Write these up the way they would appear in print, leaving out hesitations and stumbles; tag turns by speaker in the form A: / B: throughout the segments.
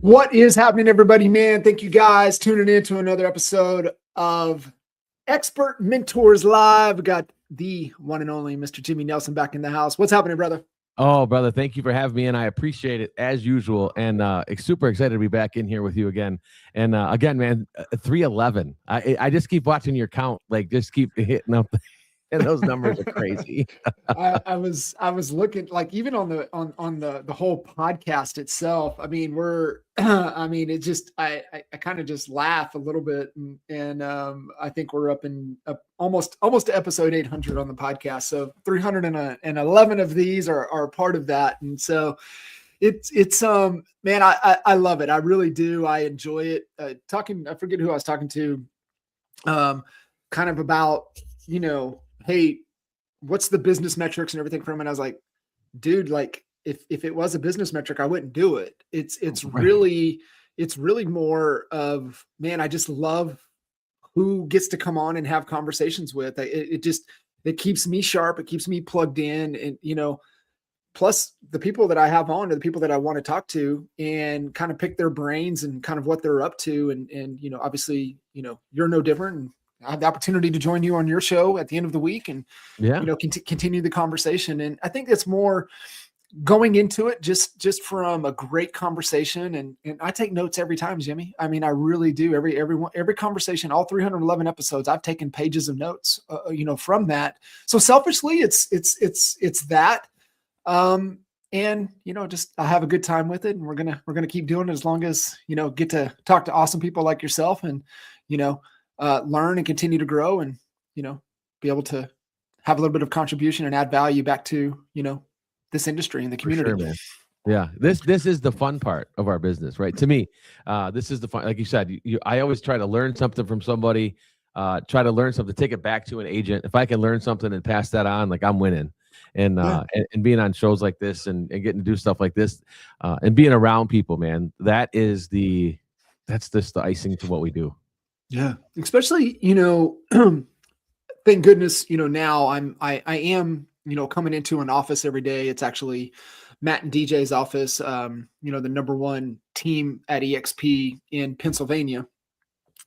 A: What is happening, everybody, man? Thank you guys tuning in to another episode of Expert Mentors Live. We got the one and only Mr. Jimmy Nelson back in the house. What's happening, brother?
B: Oh, brother, thank you for having me, and I appreciate it as usual. And super excited to be back in here with you again. And again, man, 311. I just keep watching your count, like just keep hitting up, and those numbers are crazy.
A: I was looking, like, even on the whole podcast itself. I mean, it just I kind of just laugh a little bit, and I think we're up almost to episode 800 on the podcast. So 311 of these are part of that, and so it's man, I love it. I really do. I enjoy it. I forget who I was talking to, kind of about, hey, what's the business metrics and everything from it? I was like, dude, like if it was a business metric, I wouldn't do it. It's
B: Right.
A: really more of, man, I just love who gets to come on and have conversations with. It keeps me sharp. It keeps me plugged in. And, plus the people that I have on are the people that I want to talk to and kind of pick their brains and kind of what they're up to. And, obviously, you're no different. And I have the opportunity to join you on your show at the end of the week and,
B: Yeah,
A: continue the conversation. And I think it's more going into it just from a great conversation. And I take notes every time, Jimmy. I mean, I really do. Every conversation, all 311 episodes, I've taken pages of notes, from that. So selfishly, it's that. And just I have a good time with it, and we're gonna keep doing it as long as get to talk to awesome people like yourself, and learn and continue to grow, and be able to have a little bit of contribution and add value back to this industry and the
B: for
A: community.
B: sure, man. Yeah, this is the fun part of our business, right? To me, this is the fun. Like you said, I always try to learn something from somebody, try to learn something, take it back to an agent. If I can learn something and pass that on, like I'm winning. And
A: Yeah.
B: and being on shows like this and getting to do stuff like this, and being around people, man, that's just the icing to what we do.
A: Yeah. Especially, thank goodness, now I am, coming into an office every day. It's actually Matt and DJ's office, the number one team at EXP in Pennsylvania.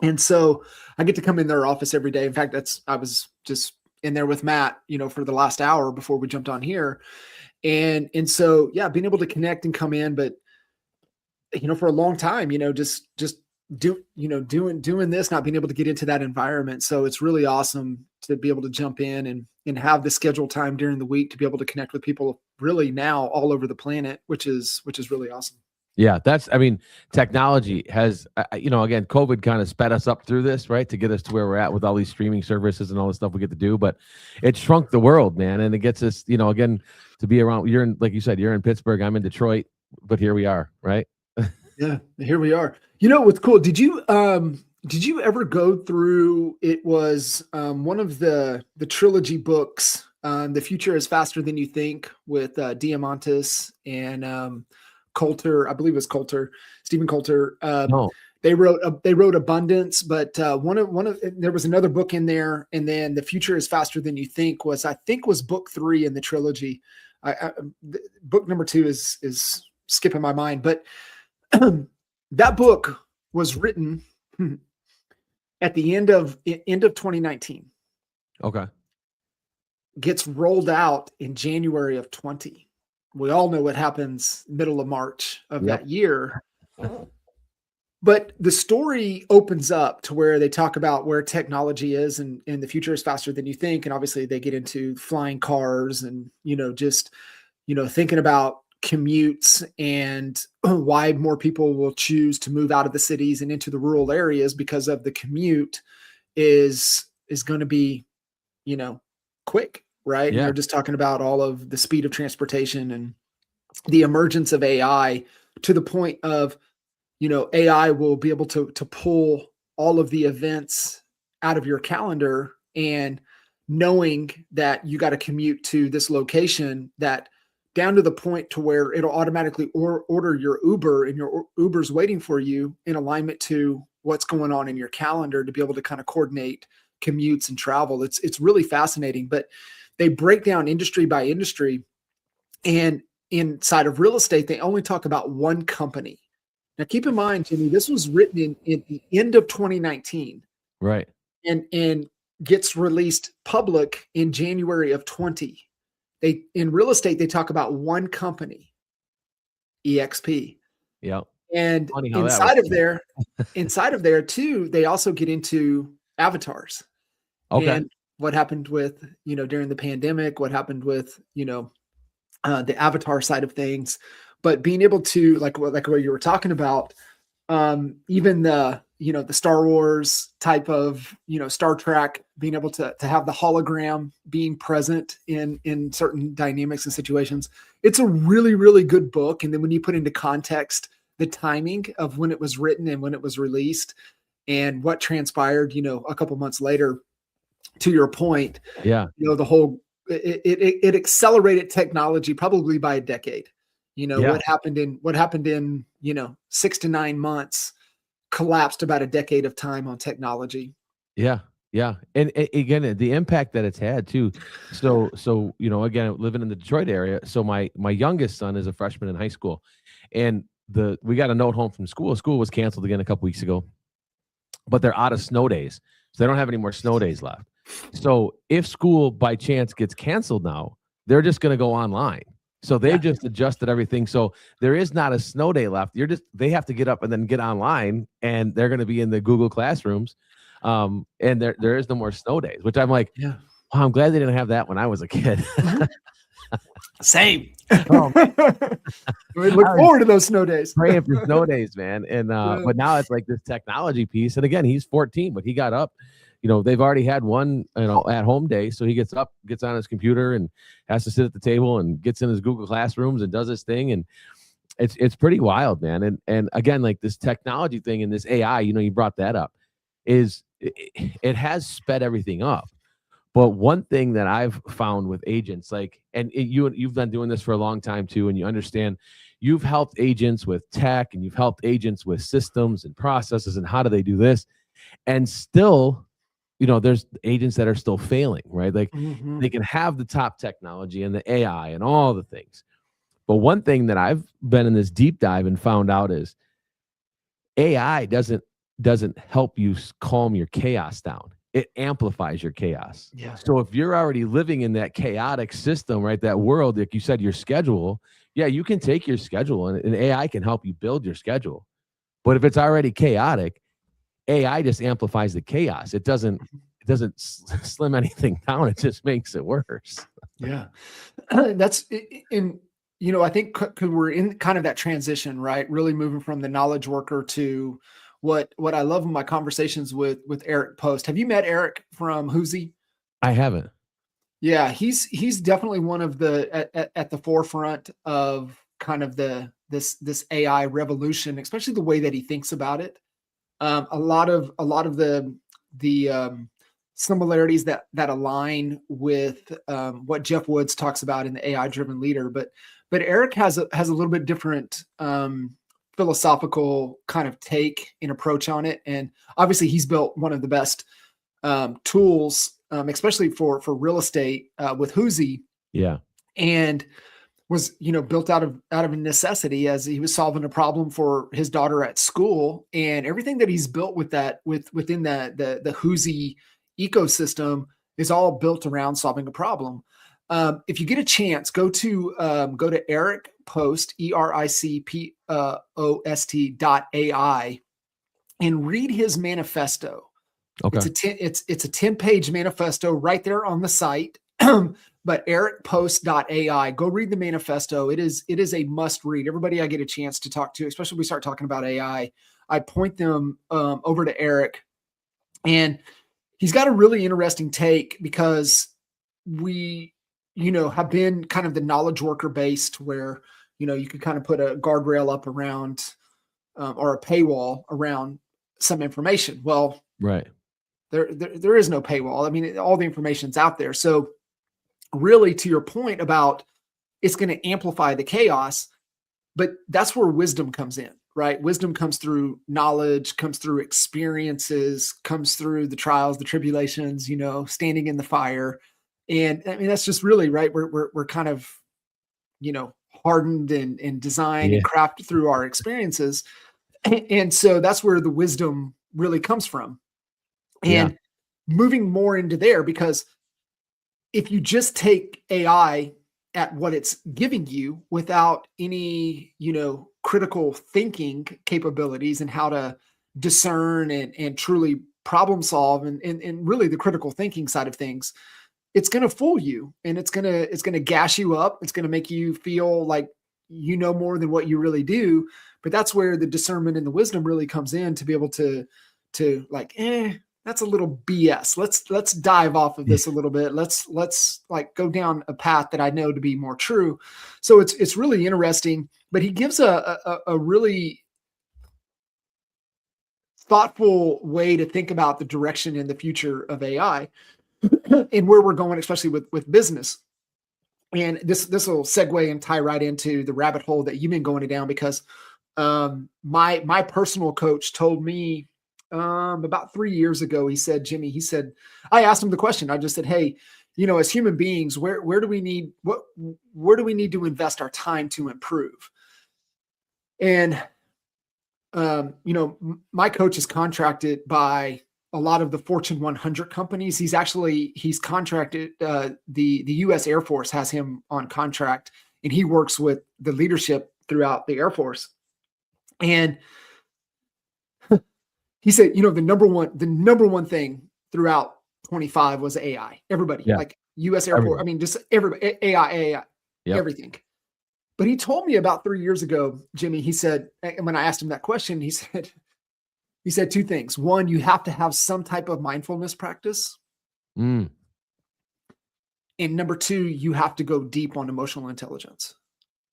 A: And so I get to come in their office every day. In fact, I was just in there with Matt, for the last hour before we jumped on here. And so, yeah, being able to connect and come in, but for a long time, just doing this, not being able to get into that environment. So it's really awesome to be able to jump in and have the scheduled time during the week to be able to connect with people really now all over the planet, which is really awesome.
B: Yeah, technology has, again, COVID kind of sped us up through this, right, to get us to where we're at with all these streaming services and all the stuff we get to do. But it shrunk the world, man, and it gets us, again, to be around. Like you said, you're in Pittsburgh, I'm in Detroit, but here we are, right?
A: Yeah, here we are. What's cool? Did you ever go through? It was one of the trilogy books, "The Future is Faster Than You Think," with Diamantis and Coulter. I believe it was Coulter, Stephen Coulter.
B: No.
A: They wrote Abundance, but there was another book in there, and then "The Future is Faster Than You Think" was book 3 in the trilogy. Book number 2 is skipping my mind, but that book was written at the end of 2019.
B: Okay.
A: Gets rolled out in January of 20. We all know what happens middle of March of that year. But the story opens up to where they talk about where technology is, and the future is faster than you think. And obviously they get into flying cars and, just, thinking about commutes and why more people will choose to move out of the cities and into the rural areas because of the commute is going to be, quick, right? And
B: Yeah.
A: they're just talking about all of the speed of transportation and the emergence of AI to the point of, AI will be able to pull all of the events out of your calendar, and knowing that you got to commute to this location, that down to the point to where it'll automatically order your Uber, and your Uber's waiting for you in alignment to what's going on in your calendar to be able to kind of coordinate commutes and travel. It's really fascinating, but they break down industry by industry, and inside of real estate, they only talk about one company Now, keep in mind, Jimmy, this was written in the end of 2019,
B: Right.
A: and gets released public in January of 20. They in real estate they talk about one company, EXP,
B: Yeah.
A: and
B: Funny how that works.
A: inside of there too, they also get into avatars
B: Okay.
A: and what happened with during the pandemic, what happened with the avatar side of things, but being able to like what you were talking about, even the Star Wars type of Star Trek, being able to have the hologram being present in certain dynamics and situations. It's a really, really good book. And then when you put into context the timing of when it was written and when it was released and what transpired, a couple months later, to your point,
B: Yeah.
A: the whole it accelerated technology probably by a decade.
B: Yeah.
A: What happened in 6 to 9 months collapsed about a decade of time on technology.
B: Yeah. Yeah. And again, the impact that it's had too. So, again, living in the Detroit area. So my youngest son is a freshman in high school, and we got a note home from school. School was canceled again a couple weeks ago, but they're out of snow days. So they don't have any more snow days left. So if school by chance gets canceled now, they're just going to go online. So they've
A: Yeah.
B: just adjusted everything. So there is not a snow day left. They have to get up and then get online, and they're going to be in the Google classrooms. And there is no more snow days, which I'm like,
A: Yeah.
B: wow, I'm glad they didn't have that when I was a kid.
A: Same.
B: Oh,
A: We look forward to those snow days.
B: praying for snow days, man. And
A: Yeah.
B: but now it's like this technology piece. And again, he's 14, but he got up. They've already had one, at home day. So he gets up, gets on his computer, and has to sit at the table and gets in his Google Classrooms and does his thing. And it's pretty wild, man. And again, like this technology thing and this AI, you brought that up, it has sped everything up. But one thing that I've found with agents, you've been doing this for a long time too, and you understand, you've helped agents with tech, and you've helped agents with systems and processes and how do they do this, and still, there's agents that are still failing, right? Like
A: Mhm.
B: they can have the top technology and the AI and all the things, but one thing that I've been in this deep dive and found out is AI doesn't help you calm your chaos down. It amplifies your chaos.
A: Yeah.
B: So if you're already living in that chaotic system, right, that world, like you said, your schedule, yeah, you can take your schedule and AI can help you build your schedule. But if it's already chaotic, AI just amplifies the chaos. It doesn't slim anything down. It just makes it worse.
A: Yeah. That's in, I think because we're in kind of that transition, right? Really moving from the knowledge worker to what I love in my conversations with Eric Post. Have you met Eric from Whoosy?
B: I haven't.
A: Yeah, he's definitely one of the at the forefront of kind of this AI revolution, especially the way that he thinks about it. A lot of the similarities that align with what Jeff Woods talks about in the AI driven leader, but Eric has a little bit different philosophical kind of take and approach on it, and obviously he's built one of the best tools, especially for real estate with Whoosy,
B: Yeah.
A: and was built out of a necessity as he was solving a problem for his daughter at school, and everything that he's built within the Whoosy ecosystem is all built around solving a problem. If you get a chance, go to Eric Post, ERICPOST.ai, and read his manifesto.
B: Okay.
A: It's a 10-page manifesto right there on the site. But ericpost.ai, go read the manifesto. It is a must read. Everybody I get a chance to talk to, especially when we start talking about AI, I point them over to Eric, and he's got a really interesting take because we, have been kind of the knowledge worker based where, you could kind of put a guardrail up around or a paywall around some information. Well,
B: Right.
A: there is no paywall. I mean, all the information's out there. So really, to your point about it's going to amplify the chaos, but that's where wisdom comes in, right? Wisdom comes through knowledge, comes through experiences, comes through the trials, the tribulations, standing in the fire. And I mean, that's just really right. We're kind of, hardened and designed
B: Yeah.
A: and crafted through our experiences. And so that's where the wisdom really comes from.
B: Yeah.
A: And moving more into there, because if you just take AI at what it's giving you without any, critical thinking capabilities and how to discern and truly problem solve and really the critical thinking side of things, it's going to fool you, and it's going to gas you up. It's going to make you feel like you know more than what you really do. But that's where the discernment and the wisdom really comes in, to be able to like, that's a little BS. Let's dive off of this a little bit. Let's like go down a path that I know to be more true. So it's really interesting. But he gives a really thoughtful way to think about the direction and the future of AI and where we're going, especially with business. And this will segue and tie right into the rabbit hole that you've been going down, because my personal coach told me about 3 years ago, he said, Jimmy, I asked him the question. I just said, hey, as human beings, where do we need to invest our time to improve? And my coach is contracted by a lot of the Fortune 100 companies. He's contracted, the U.S. Air Force has him on contract, and he works with the leadership throughout the Air Force. And he said, the number one thing throughout 25 was AI. Everybody, like U.S. Air Force, I mean, just everybody, AI, everything. But he told me about 3 years ago, Jimmy, he said, and when I asked him that question, he said two things. One, you have to have some type of mindfulness practice. And number two, you have to go deep on emotional intelligence.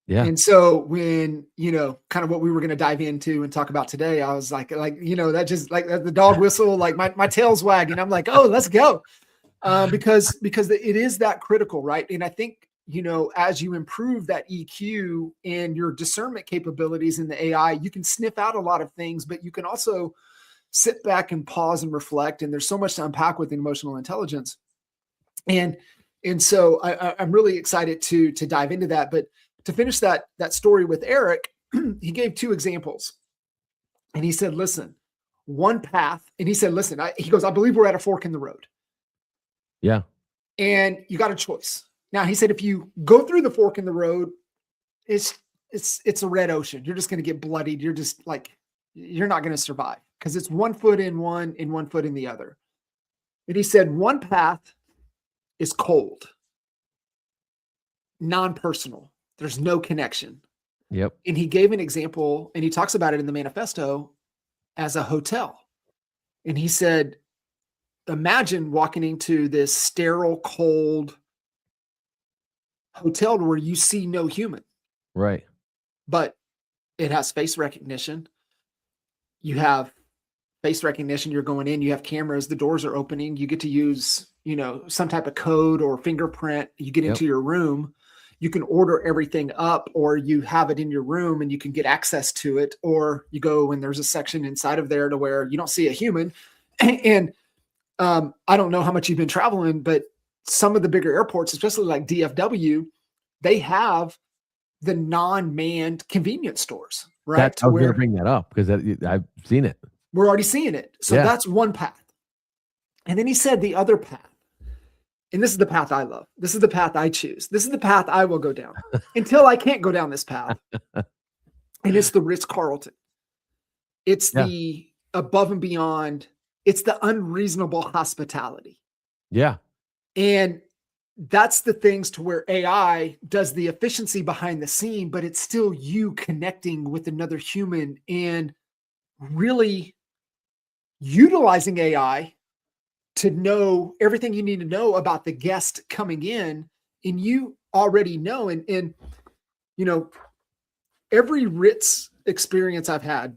B: Yeah.
A: And so when, kind of what we were going to dive into and talk about today, I was like, that just like the dog whistle, like my tail's wagging. I'm like, oh, let's go. Because it is that critical, right? And I think, as you improve that EQ and your discernment capabilities in the AI, you can sniff out a lot of things, but you can also sit back and pause and reflect. And there's so much to unpack with emotional intelligence. And so I'm really excited to dive into that. But to finish that story with Eric, he gave two examples. And he said, listen, one path. And he said, listen, he goes, I believe we're at a fork in the road.
B: Yeah.
A: And you got a choice. Now, he said, if you go through the fork in the road, it's a red ocean. You're just going to get bloodied. You're just like, you're not going to survive, because it's 1 foot in one and 1 foot in the other. And he said, one path is cold, non-personal. There's no connection.
B: Yep.
A: And he gave an example, and he talks about it in the manifesto as a hotel. And he said, imagine walking into this sterile, cold hotel where you see no human.
B: Right.
A: But it has face recognition. You have face recognition. You're going in, you have cameras, the doors are opening. You get to use, some type of code or fingerprint. You get into your room. You can order everything up, or you have it in your room and you can get access to it, or you go and there's a section inside of there to where you don't see a human. And I don't know how much you've been traveling, but some of the bigger airports, especially like DFW, they have the non-manned convenience stores, right?
B: I was going to bring that up because I've seen it.
A: We're already seeing it. So that's one path. And then he said the other path, and this is the path I love. This is the path I choose. This is the path I will go down until I can't go down this path. And it's the Ritz-Carlton. It's the above and beyond. It's the unreasonable hospitality.
B: Yeah.
A: And that's the things to where AI does the efficiency behind the scene, but it's still you connecting with another human and really utilizing AI to know everything you need to know about the guest coming in. And you already know, and every Ritz experience I've had,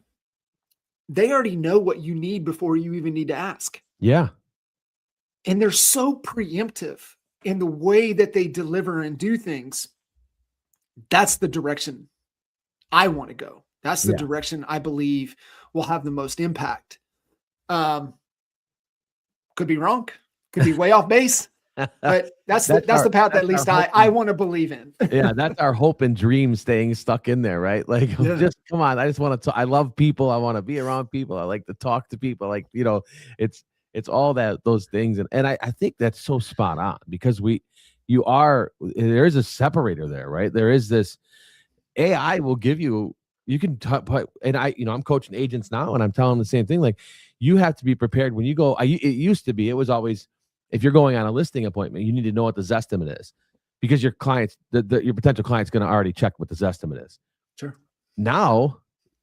A: they already know what you need before you even need to ask.
B: Yeah.
A: And they're so preemptive in the way that they deliver and do things. That's the direction I want to go. That's the direction I believe will have the most impact. Could be wrong. Could be way off base. But that's
B: That's
A: the path that
B: that's
A: at
B: our
A: least
B: hope.
A: I want to believe in.
B: Yeah, that's our hope and dream staying stuck in there, right? Like,
A: Yeah.
B: just come on. I just want to. I love people. I want to be around people. I like to talk to people. Like, it's all those things, and I think that's so spot on because there is a separator there, right? There is this AI will give you. You can and I'm coaching agents now, and I'm telling them the same thing. Like, you have to be prepared when you go. It used to be. It was always if you're going on a listing appointment, you need to know what the Zestimate is because your clients, your potential client's going to already check what the Zestimate is.
A: Sure.
B: Now,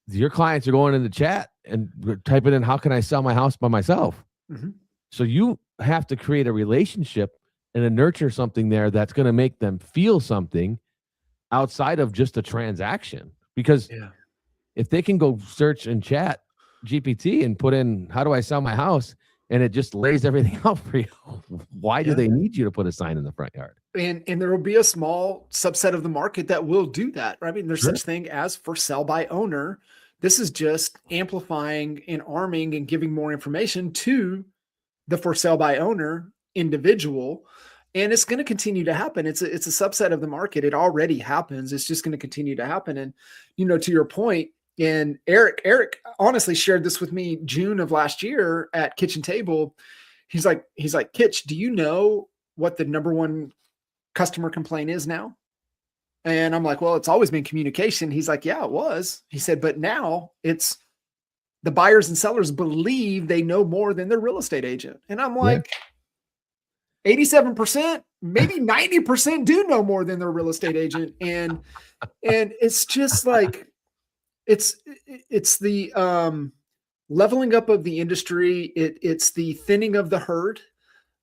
B: your clients are going in the chat and typing in, "How can I sell my house by myself?"
A: Mm-hmm.
B: So you have to create a relationship and nurture something there that's going to make them feel something outside of just a transaction. Because if they can go search and chat GPT and put in, "How do I sell my house?" and it just lays everything out for you, why do they need you to put a sign in the front yard?
A: And there will be a small subset of the market that will do that. I mean, there's
B: Sure.
A: such thing as for sell by owner. This is just amplifying and arming and giving more information to the for sale by owner individual. And it's going to continue to happen. It's a subset of the market. It already happens. It's just going to continue to happen. And, to your point, and Eric honestly shared this with me June of last year at Kitchen Table. He's like, Kitch, do you know what the number one customer complaint is now? And I'm like, well, it's always been communication. He's like, yeah, it was. He said, but now it's the buyers and sellers believe they know more than their real estate agent. And I'm like, 87%, maybe 90% do know more than their real estate agent. And it's just like, it's the leveling up of the industry. It's the thinning of the herd.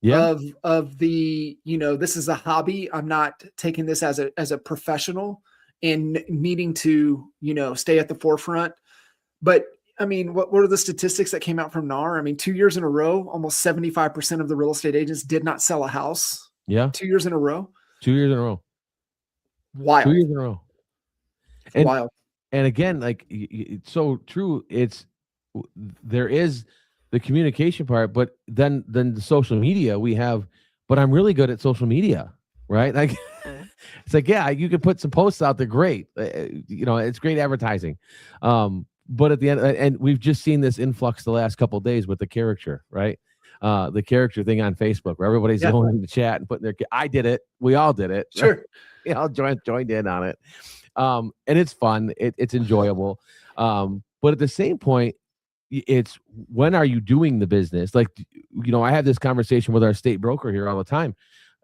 A: Of the, this is a hobby. I'm not taking this as a professional and needing to, stay at the forefront. But I mean, what are the statistics that came out from NAR? I mean, 2 years in a row, almost 75% of the real estate agents did not sell a house.
B: Yeah.
A: 2 years in a row.
B: 2 years in a row.
A: Wild.
B: 2 years in a row.
A: Wild.
B: And again, like, it's so true. There is the communication part, but then the social media we have, but I'm really good at social media, right? Like, it's like, yeah, you can put some posts out there. Great. It's great advertising. But at the end, and we've just seen this influx the last couple of days with the character, right? The character thing on Facebook where everybody's going in the chat and putting I did it. We all did it.
A: Sure.
B: Joined in on it. And it's fun. It's enjoyable. But at the same point, it's when are you doing the business? Like, I have this conversation with our state broker here all the time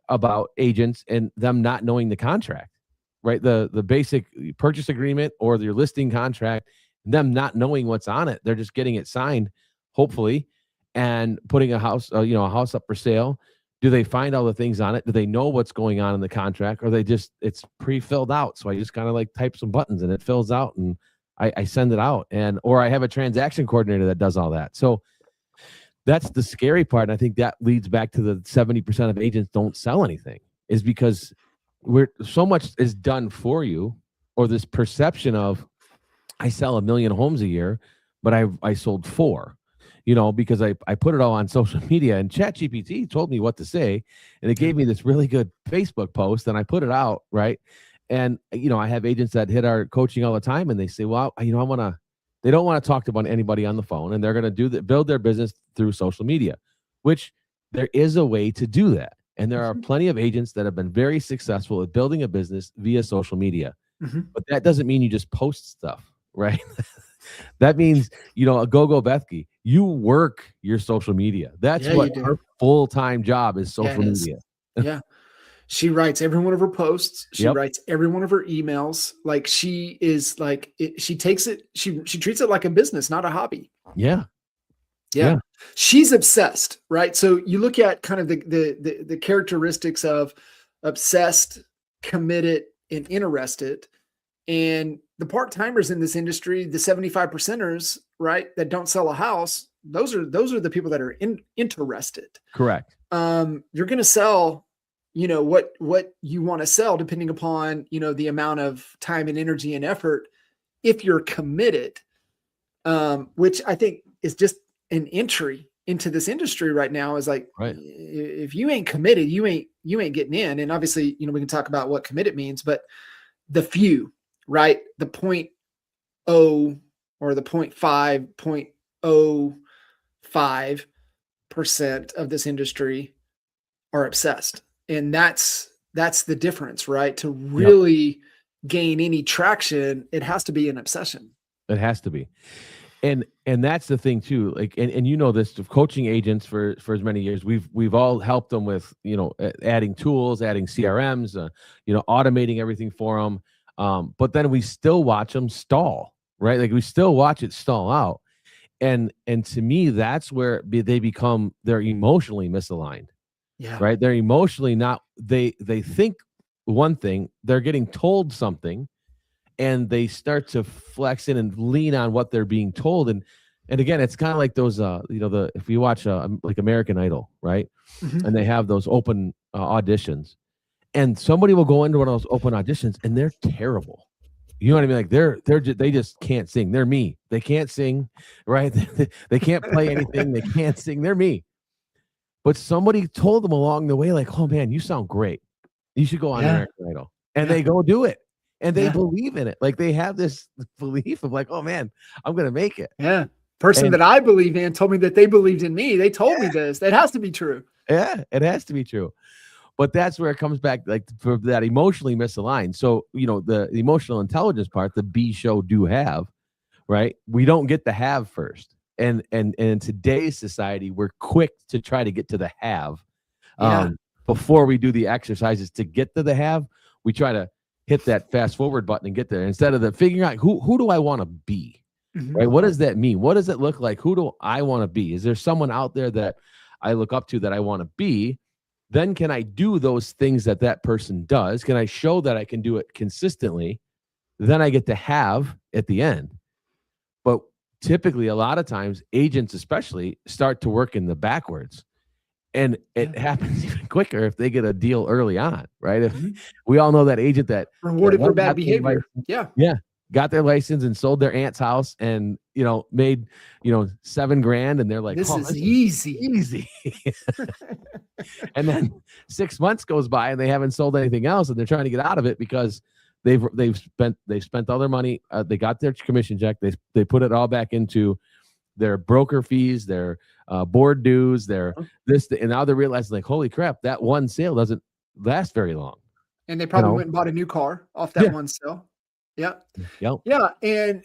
B: about agents and them not knowing the contract, right? The basic purchase agreement or your listing contract, them not knowing what's on it. They're just getting it signed, hopefully, and putting a house up for sale. Do they find all the things on it? Do they know what's going on in the contract? Or it's pre-filled out. So I just kind of like type some buttons and it fills out and I send it out, or I have a transaction coordinator that does all that. So that's the scary part. And I think that leads back to the 70% of agents don't sell anything, is because so much is done for you, or this perception of I sell 1 million homes a year, but I sold 4, because I put it all on social media, and ChatGPT told me what to say, and it gave me this really good Facebook post, and I put it out, right? And, I have agents that hit our coaching all the time, and they say, well, they don't want to talk to anybody on the phone, and they're going to build their business through social media, which there is a way to do that. And there are plenty of agents that have been very successful at building a business via social media. But that doesn't mean you just post stuff, right? That means, a go Bethke, you work your social media. That's what her full-time job is, social media.
A: Yeah. She writes every one of her posts. She writes every one of her emails. Like, she is like, she takes it, she treats it like a business, not a hobby.
B: Yeah.
A: She's obsessed, right? So you look at kind of the characteristics of obsessed, committed, and interested. And the part-timers in this industry, the 75%ers, right, that don't sell a house, those are the people that are interested.
B: Correct.
A: You're going to sell, what you want to sell, depending upon, the amount of time and energy and effort, if you're committed, which I think is just an entry into this industry right now is like,
B: Right.
A: if you ain't committed, you ain't getting in. And obviously, we can talk about what committed means, but the few, right? The 0.0 or the 0.5% of this industry are obsessed. And that's the difference, right? To
B: Yep.
A: really gain any traction, it has to be an obsession.
B: It has to be. And that's the thing too. Like, and this of coaching agents for as many years, we've all helped them with, adding tools, adding CRMs, automating everything for them. But then we still watch them stall, right? Like we still watch it stall out. And to me, that's where they're emotionally misaligned.
A: Yeah.
B: Right. They're emotionally not, they think one thing, they're getting told something, and they start to flex in and lean on what they're being told. And again, it's kind of like those, if you watch like American Idol, right?
A: Mm-hmm.
B: And they have those open auditions, and somebody will go into one of those open auditions and they're terrible. You know what I mean? Like they just can't sing. They're me. They can't sing, right? They can't play anything. They can't sing. They're me. But somebody told them along the way, like, "Oh man, you sound great. You should go on American Idol," and they go do it. And they believe in it. Like they have this belief of like, oh man, I'm going to make it.
A: Yeah. Person that I believe in told me that they believed in me. They told me this. That has to be true.
B: Yeah, it has to be true. But that's where it comes back, like for that emotionally misaligned. So, the emotional intelligence part, the B show do have, right? We don't get the have first. And in today's society, we're quick to try to get to the have. Before we do the exercises to get to the have, we try to hit that fast forward button and get there instead of the figuring out who do I want to be, right? What does that mean? What does it look like? Who do I want to be? Is there someone out there that I look up to that I want to be? Then can I do those things that person does? Can I show that I can do it consistently? Then I get to have at the end. But typically, a lot of times, agents especially start to work in the backwards. And it happens even quicker if they get a deal early on, right? If we all know that agent that
A: rewarded for bad behavior.
B: Got their license and sold their aunt's house and, made, $7,000. And they're like,
A: this is easy.
B: And then 6 months goes by and they haven't sold anything else. And they're trying to get out of it because they've spent all their money. They got their commission check. They put it all back into their broker fees, their board dues, their and now they're realizing like, holy crap, that one sale doesn't last very long.
A: And they probably went and bought a new car off that one sale. Yeah.
B: Yep.
A: Yeah. And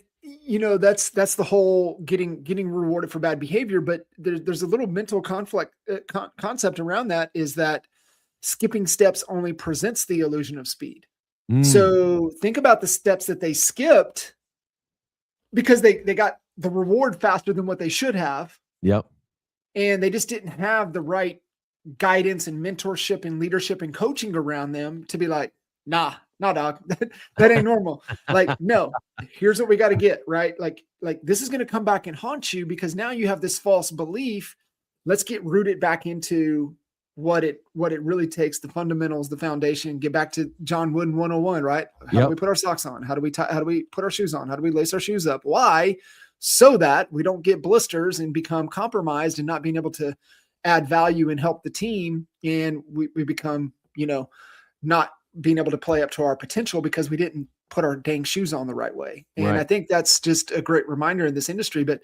A: that's the whole getting rewarded for bad behavior. But there's a little mental conflict concept around that, is that skipping steps only presents the illusion of speed. So think about the steps that they skipped because they got the reward faster than what they should have.
B: Yep.
A: And they just didn't have the right guidance and mentorship and leadership and coaching around them to be like, nah, dog, that ain't normal. Like, no, here's what we got to get, right? Like this is going to come back and haunt you because now you have this false belief. Let's get rooted back into what it really takes, the fundamentals, the foundation. Get back to John Wooden 101, right? How do we put our socks on? How do we put our shoes on? How do we lace our shoes up? Why? So that we don't get blisters and become compromised and not being able to add value and help the team. And we become, not being able to play up to our potential because we didn't put our dang shoes on the right way. And I think that's just a great reminder in this industry. But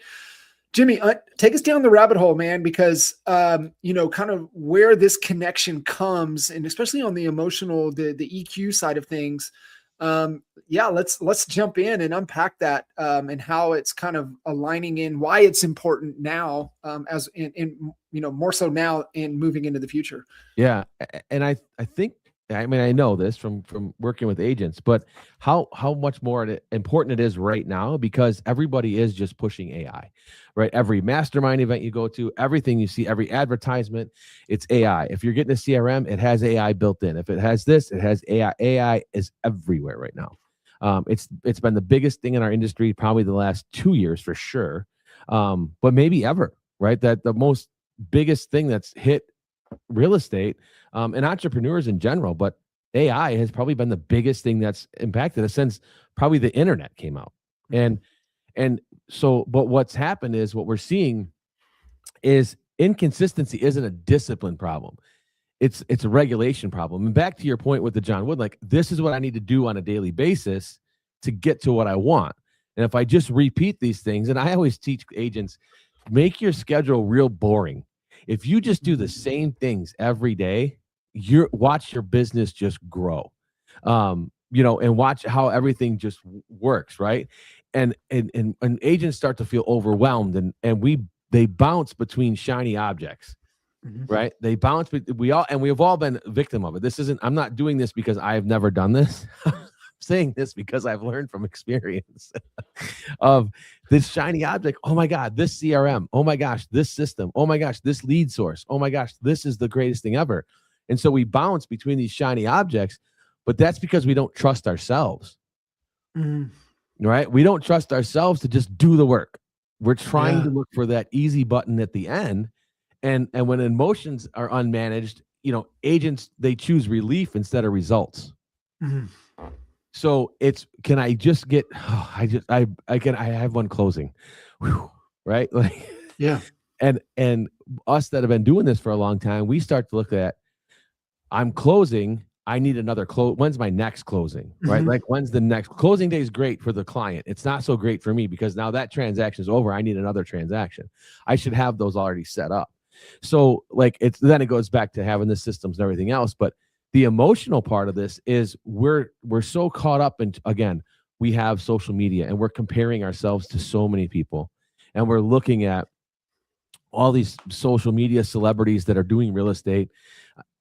A: Jimmy, take us down the rabbit hole, man, because, kind of where this connection comes, and especially on the emotional, the EQ side of things. Let's jump in and unpack that, and how it's kind of aligning in why it's important now, as in more so now in moving into the future.
B: Yeah. And I think, I know this from working with agents, but how much more important it is right now, because everybody is just pushing AI, right? Every mastermind event you go to, everything you see, every advertisement, it's AI. If you're getting a CRM, it has AI built in. If it has this, it has AI. AI is everywhere right now. It's been the biggest thing in our industry, probably the last 2 years for sure, but maybe ever, right? That the most biggest thing that's hit real estate, and entrepreneurs in general, but AI has probably been the biggest thing that's impacted us since probably the internet came out. And so, but what's happened is what we're seeing is inconsistency isn't a discipline problem. It's a regulation problem. And back to your point with the John Wood, like, this is what I need to do on a daily basis to get to what I want. And if I just repeat these things, and I always teach agents, make your schedule real boring. If you just do the same things every day, watch your business just grow. And watch how everything just works, right? And agents start to feel overwhelmed, and they bounce between shiny objects. Right? They bounce. We've all been a victim of it. I'm not doing this because I've never done this. I'm saying this because I've learned from experience of this shiny object. Oh my God, this CRM. Oh my gosh, this system. Oh my gosh, this lead source. Oh my gosh, this is the greatest thing ever. And so we bounce between these shiny objects, but that's because we don't trust ourselves. Right? We don't trust ourselves to just do the work. We're trying to look for that easy button at the end. And when emotions are unmanaged, agents, they choose relief instead of results. So can I just get, I have one closing. Whew, right? Like,
A: yeah.
B: And us that have been doing this for a long time, we start to look at, I'm closing, I need another close. When's my next closing? Right? Like, when's the next closing day? Is great for the client. It's not so great for me, because now that transaction is over. I need another transaction. I should have those already set up. So like, then it goes back to having the systems and everything else. But the emotional part of this is we're so caught up in, again, we have social media and we're comparing ourselves to so many people, and we're looking at all these social media celebrities that are doing real estate,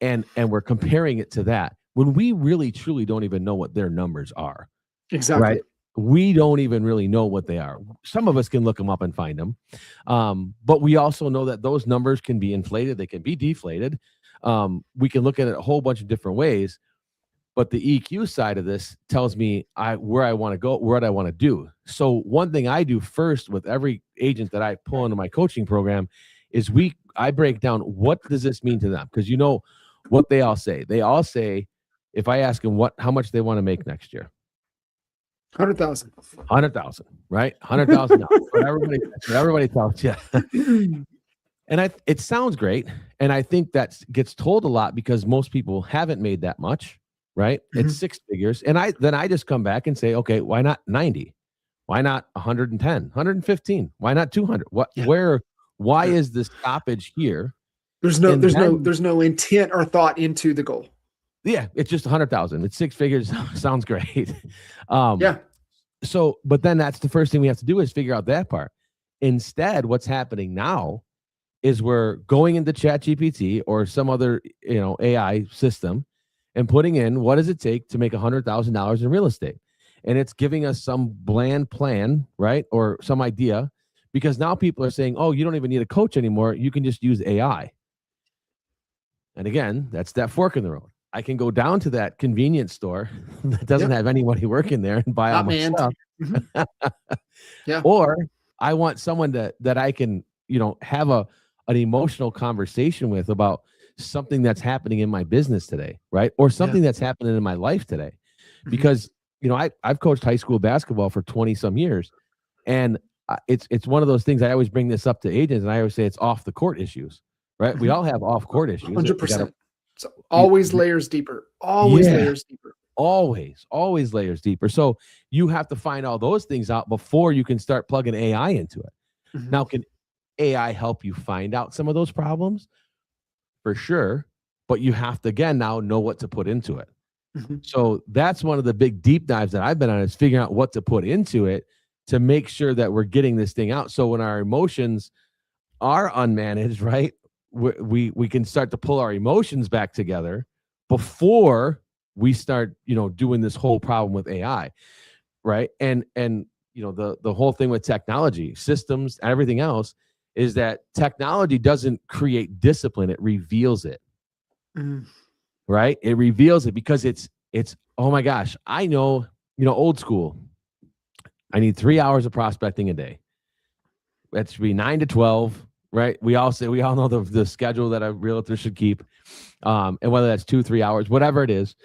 B: and we're comparing it to that, when we really truly don't even know what their numbers are.
A: Exactly.
B: Right? We don't even really know what they are. Some of us can look them up and find them. But we also know that those numbers can be inflated. They can be deflated. We can look at it a whole bunch of different ways. But the EQ side of this tells me where I want to go, what I want to do. So one thing I do first with every agent that I pull into my coaching program is I break down, what does this mean to them? Because what they all say. They all say, if I ask them how much they want to make next year,
A: 100,000,
B: right? $100,000. what everybody tells you. And it sounds great. And I think that gets told a lot because most people haven't made that much, right? It's six figures. And I just come back and say, okay, why not 90? Why not 110, 115? Why not 200? Why is the stoppage here?
A: There's no intent or thought into the goal.
B: Yeah, it's just 100,000. It's six figures. Sounds great. So, but then that's the first thing we have to do is figure out that part. Instead, what's happening now is we're going into ChatGPT or some other, AI system and putting in, what does it take to make $100,000 in real estate? And it's giving us some bland plan, right? Or some idea, because now people are saying, oh, you don't even need a coach anymore. You can just use AI. And again, that's that fork in the road. I can go down to that convenience store that doesn't have anybody working there and buy all my stuff. Or I want someone that I can, have an emotional conversation with about something that's happening in my business today, right? Or something that's happening in my life today. Because, I've coached high school basketball for 20 some years. And it's one of those things, I always bring this up to agents, and I always say it's off the court issues, right? We all have off court issues.
A: 100%. So always layers deeper. Always layers deeper.
B: Always layers deeper. So you have to find all those things out before you can start plugging AI into it. Now, can AI help you find out some of those problems? For sure. But you have to, again, now know what to put into it. So that's one of the big deep dives that I've been on, is figuring out what to put into it to make sure that we're getting this thing out. So when our emotions are unmanaged, right, we can start to pull our emotions back together before we start, doing this whole problem with AI, right? And the whole thing with technology, systems, everything else, is that technology doesn't create discipline; it reveals it, right? It reveals it because it's oh my gosh, I know, old school. I need 3 hours of prospecting a day. That should be 9 to 12. Right. We all know the schedule that a realtor should keep. And whether that's 2-3 hours, whatever it is.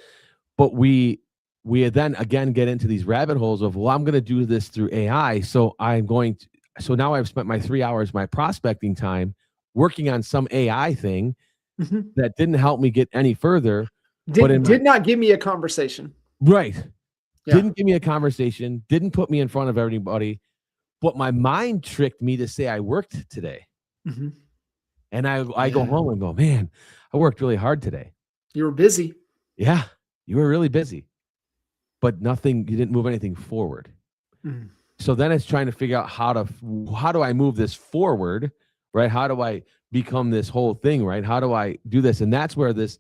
B: But we then again get into these rabbit holes of, well, I'm going to do this through AI. So now I've spent my 3 hours, my prospecting time working on some AI thing
A: Mhm.
B: that didn't help me get any further. But
A: Did not give me a conversation.
B: right,
A: Yeah.
B: didn't give me a conversation, didn't put me in front of everybody, but my mind tricked me to say I worked today.
A: Mhm.
B: And I go
A: Yeah.
B: home and go, man, I worked really hard today.
A: You were busy.
B: Yeah, you were really busy, but you didn't move anything forward.
A: Mm.
B: So then it's trying to figure out how do I move this forward, right? How do I become this whole thing, right? How do I do this? And that's where this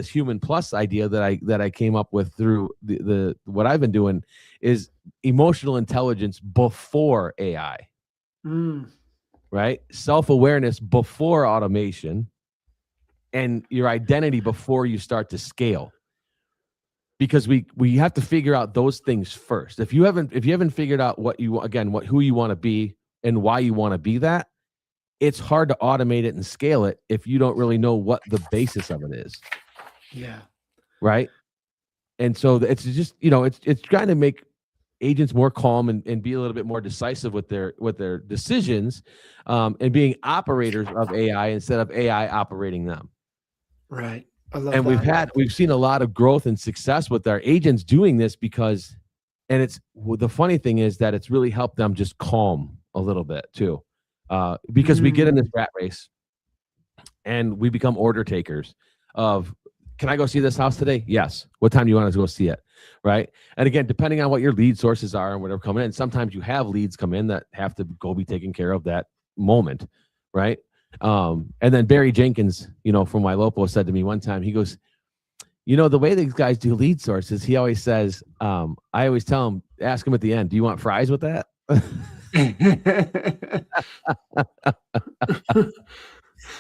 B: human plus idea that I came up with through the what I've been doing is emotional intelligence before AI,
A: Mm.
B: right? Self-awareness before automation, and your identity before you start to scale. Because we have to figure out those things first. If you haven't figured out who you want to be and why you want to be that, it's hard to automate it and scale it if you don't really know what the basis of it is,
A: Yeah.
B: right? And so it's just, it's trying to make agents more calm and be a little bit more decisive with their decisions, and being operators of AI instead of AI operating them.
A: Right. I love
B: And
A: that.
B: we've seen a lot of growth and success with our agents doing this the funny thing is that it's really helped them just calm a little bit too, because we get in this
A: Mm.
B: rat race and we become order takers of, can I go see this house today? Yes. What time do you want us to go see it? Right. And again, depending on what your lead sources are and whatever coming in, sometimes you have leads come in that have to go be taken care of that moment. Right. And then Barry Jenkins, from Ylopo said to me one time, he goes, the way these guys do lead sources, he always says, I always tell him, ask him at the end, do you want fries with that?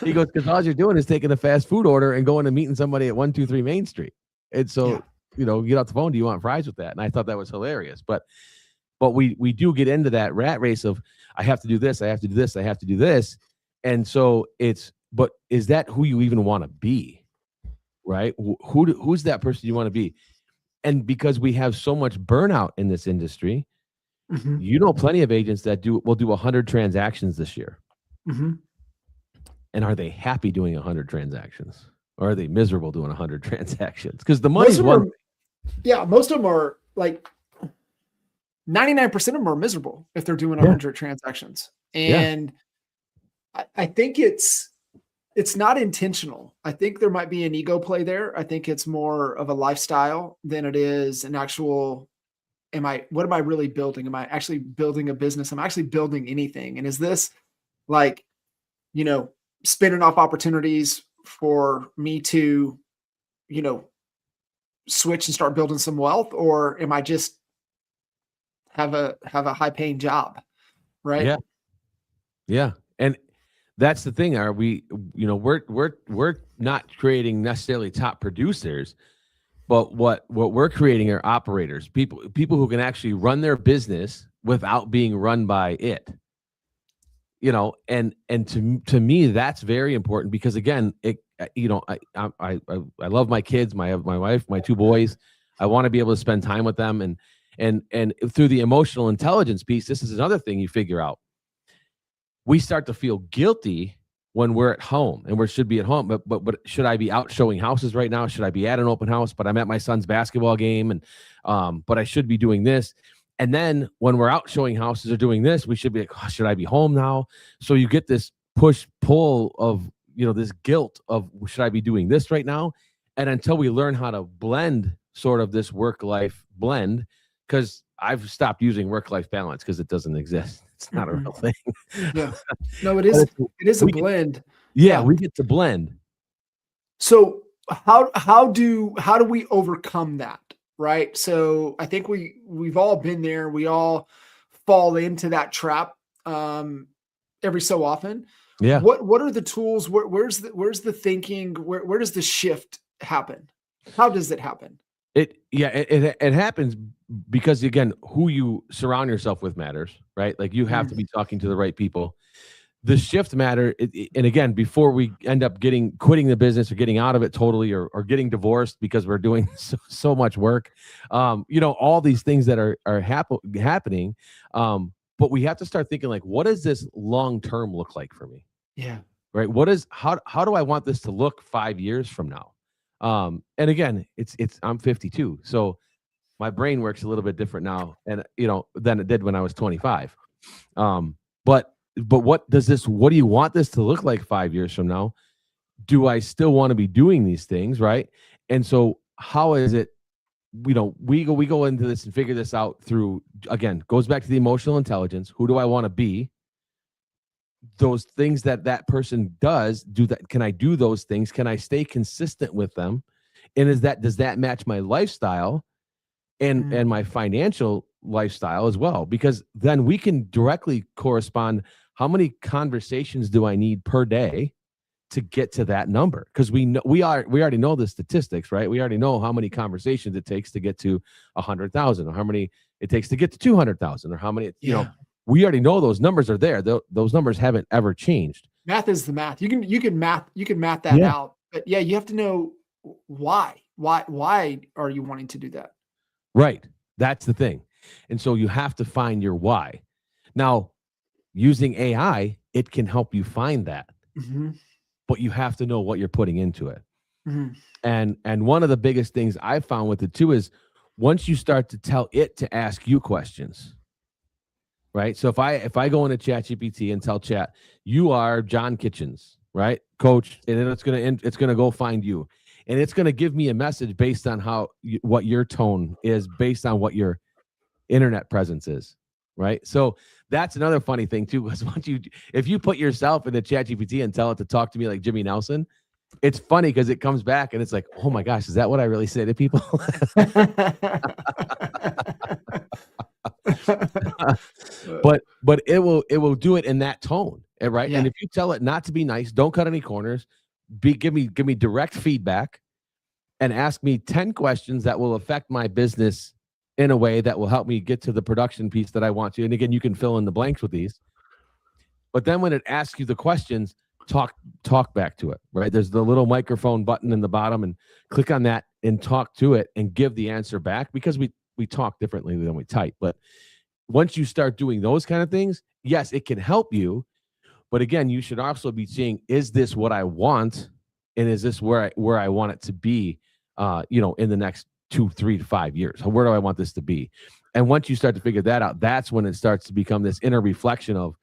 B: He goes, because all you're doing is taking a fast food order and going and meeting somebody at 123 Main Street. And so,
A: Yeah.
B: get off the phone, do you want fries with that? And I thought that was hilarious. But we do get into that rat race of, I have to do this, I have to do this, I have to do this. And so but is that who you even want to be? Right? Who's that person you want to be? And because we have so much burnout in this industry,
A: Mhm.
B: plenty of agents that will do 100 transactions this year.
A: Mhm.
B: And are they happy doing 100 transactions? Or are they miserable doing 100 transactions? Because the
A: Most
B: money's
A: of
B: one.
A: them most of them are like 99% of them are miserable if they're doing
B: Yeah.
A: 100 transactions.
B: Yeah.
A: And I think it's not intentional. I think there might be an ego play there. I think it's more of a lifestyle than it is an actual, what am I really building? Am I actually building a business? Am I actually building anything? And is this like, you know, spinning off opportunities for me to, you know, switch and start building some wealth? Or am I just have a high paying job? Right.
B: Yeah. Yeah. And that's the thing. Are we, we're not creating necessarily top producers, but what we're creating are operators, people who can actually run their business without being run by it. And to me, that's very important because again, I love my kids, my wife, my two boys. I want to be able to spend time with them, and through the emotional intelligence piece, this is another thing you figure out. We start to feel guilty when we're at home, and we should be at home. But should I be out showing houses right now? Should I be at an open house? But I'm at my son's basketball game, and but I should be doing this. And then when we're out showing houses or doing this, we should be like, oh, should I be home now? So you get this push pull of this guilt of, should I be doing this right now? And until we learn how to blend sort of this work life blend, because I've stopped using work life balance because it doesn't exist. It's not a real thing.
A: Yeah. No, it
B: But
A: is. It is a
B: we get,
A: blend.
B: yeah,
A: Yeah.
B: we get to blend.
A: So how do we overcome that? Right. So I think we've all been there. We all fall into that trap every so often.
B: Yeah.
A: What are the tools? Where's the thinking? Where does the shift happen? How does it happen?
B: It happens because again, who you surround yourself with matters, right? Like you have to
A: Mm.
B: be talking to the right people. The shift matter, and again, before we end up quitting the business or getting out of it totally, or getting divorced because we're doing so much work, all these things that are happening, but we have to start thinking like, what does this long term look like for me?
A: Yeah.
B: right? How do I want this to look 5 years from now? And again, I'm 52, so my brain works a little bit different now, and than it did when I was 25. Um, but what do you want this to look like 5 years from now? Do I still want to be doing these things, right? And so how is it, we go into this and figure this out through, again, goes back to the emotional intelligence. Who do I want to be? Those things that person do that. Can I do those things? Can I stay consistent with them? And does that match my lifestyle and my financial lifestyle as well? Because then we can directly correspond. How many conversations do I need per day to get to that number? Because we already know the statistics, right? We already know how many conversations it takes to get to 100,000, or how many it takes to get to 200,000, or how many. We already know those numbers are there. Those numbers haven't ever changed.
A: Math is the math. You can math that out. But yeah, you have to know why. Why are you wanting to do that?
B: Right. That's the thing. And so you have to find your why. Now, using AI, it can help you find that.
A: Mm-hmm.
B: But you have to know what you're putting into it.
A: Mm-hmm.
B: And one of the biggest things I found with it too is once you start to tell it to ask you questions, right? So if I go into ChatGPT and tell Chat, you are John Kitchens, right, coach, and then it's gonna go find you, and it's gonna give me a message based on what your tone is, based on what your internet presence is, right? So that's another funny thing too, was if you put yourself into ChatGPT and tell it to talk to me like Jimmy Nelson, it's funny because it comes back and it's like, oh my gosh, is that what I really say to people? but it will do it in that tone, right?
A: Yeah.
B: And if you tell it not to be nice, don't cut any corners, give me direct feedback, and ask me 10 questions that will affect my business in a way that will help me get to the production piece that I want to. And again, you can fill in the blanks with these. But then when it asks you the questions, talk back to it, right? There's the little microphone button in the bottom, and click on that and talk to it and give the answer back, because we talk differently than we type. But once you start doing those kind of things, yes, it can help you. But again, you should also be seeing, is this what I want? And is this where I want it to be, in the next 2, 3 to 5 years? Where do I want this to be? And once you start to figure that out, that's when it starts to become this inner reflection of,